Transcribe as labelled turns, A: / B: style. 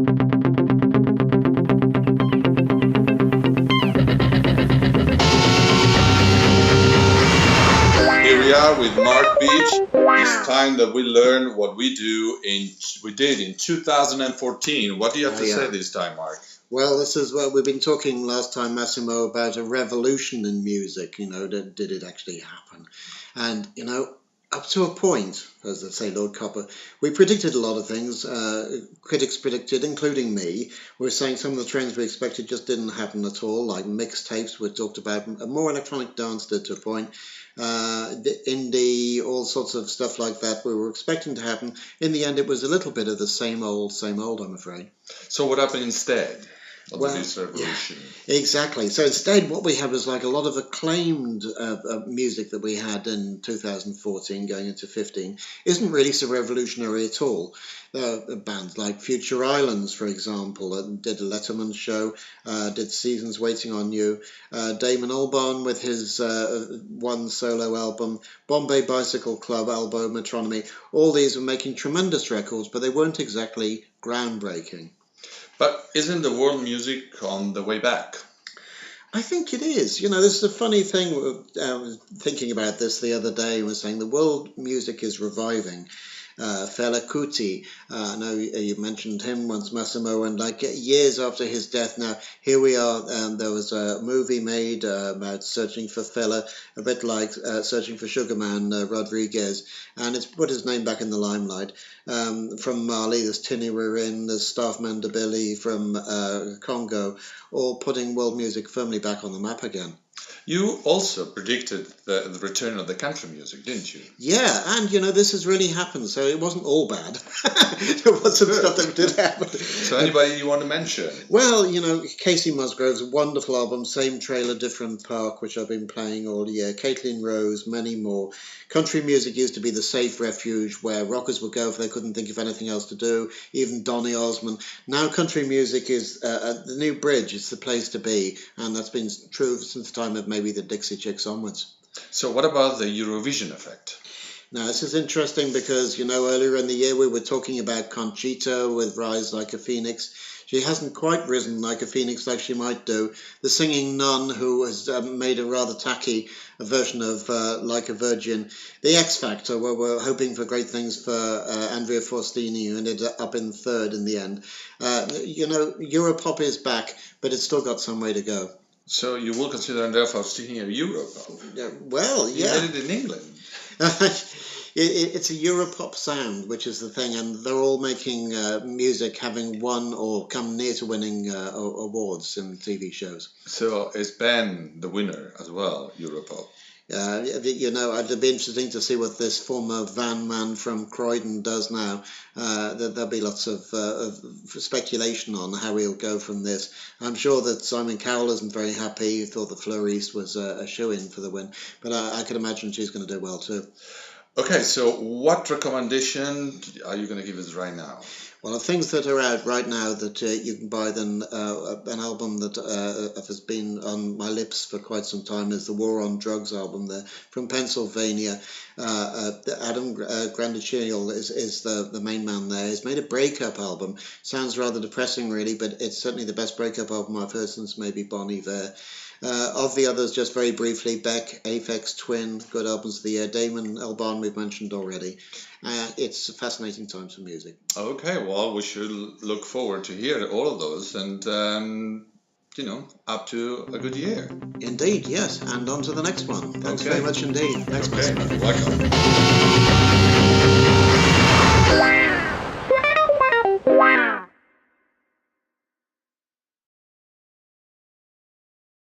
A: Here we are with Mark Beech. It's time that we learn what we did in 2014. What do you have to say this time, Mark?
B: Well, this is what we've been talking last time, Massimo, about a revolution in music. Did it actually happen? And, up to a point, as they say, Lord Copper, we predicted a lot of things. Critics predicted, including me, were saying some of the trends we expected just didn't happen at all, like mixtapes we talked about, more electronic dance did to a point, the indie, all sorts of stuff like that we were expecting to happen. In the end, it was a little bit of the same old, I'm afraid.
A: So what happened instead of this revolution?
B: Yeah, exactly. So instead, what we had was like a lot of acclaimed music that we had in 2014 going into 15 isn't really so revolutionary at all. Bands like Future Islands, for example, did a Letterman show, did Seasons Waiting on You, Damon Albarn with his one solo album, Bombay Bicycle Club, Elbow Metronomy. All these were making tremendous records, but they weren't exactly groundbreaking.
A: But isn't the world music on the way back?
B: I think it is. This is a funny thing. I was thinking about this the other day. I was saying the world music is reviving. Fela Kuti, I know you mentioned him once, Massimo, and like years after his death now, here we are. There was a movie made about searching for Fela, a bit like Searching for Sugar Man, Rodriguez, and it's put his name back in the limelight. From Mali, there's Tini Rurin, there's Staff Mandabili from Congo, all putting world music firmly back on the map again.
A: You also predicted the return of the country music, didn't you?
B: Yeah, and this has really happened, so it wasn't all bad. There was some stuff that did happen.
A: So anybody you want to mention?
B: Well, Casey Musgrove's wonderful album, Same Trailer, Different Park, which I've been playing all year, Caitlin Rose, many more. Country music used to be the safe refuge where rockers would go if they couldn't think of anything else to do, even Donny Osmond. Now country music is the new bridge, it's the place to be, and that's been true since the time of maybe the Dixie Chicks onwards.
A: So what about the Eurovision effect?
B: Now, this is interesting because, earlier in the year we were talking about Conchita with Rise Like a Phoenix. She hasn't quite risen like a phoenix like she might do. The singing nun, who has made a rather tacky version of Like a Virgin. The X Factor, where we're hoping for great things for Andrea Faustini, who ended up in third in the end. Europop is back, but it's still got some way to go.
A: So you will consider Andrea Faustini a Europop?
B: Well, yeah.
A: You did it in England.
B: It's a Europop sound, which is the thing, and they're all making music having won or come near to winning awards in TV shows.
A: So is Ben the winner as well, Europop?
B: It'd be interesting to see what this former van man from Croydon does now. There'll be lots of speculation on how he'll go from this. I'm sure that Simon Cowell isn't very happy. He thought that Fleur East was a shoe-in for the win, but I could imagine she's going to do well too.
A: Okay, so what recommendation are you going to give us right now?
B: Well, the things that are out right now that you can buy, then an album that has been on my lips for quite some time is the War on Drugs album there from Pennsylvania. Adam Grandiciel is the main man there. He's made a breakup album. Sounds rather depressing really, but it's certainly the best breakup album I've heard since maybe Bon Iver. Of the others, just very briefly, Beck, Aphex Twin, good albums of the year. Damon Albarn we've mentioned already. It's a fascinating time for music.
A: Okay, well, we should look forward to hear all of those and, up to a good year.
B: Indeed, yes, and on to the next one. Thanks very much indeed. Thanks,
A: okay.
B: Massimo.
A: Welcome.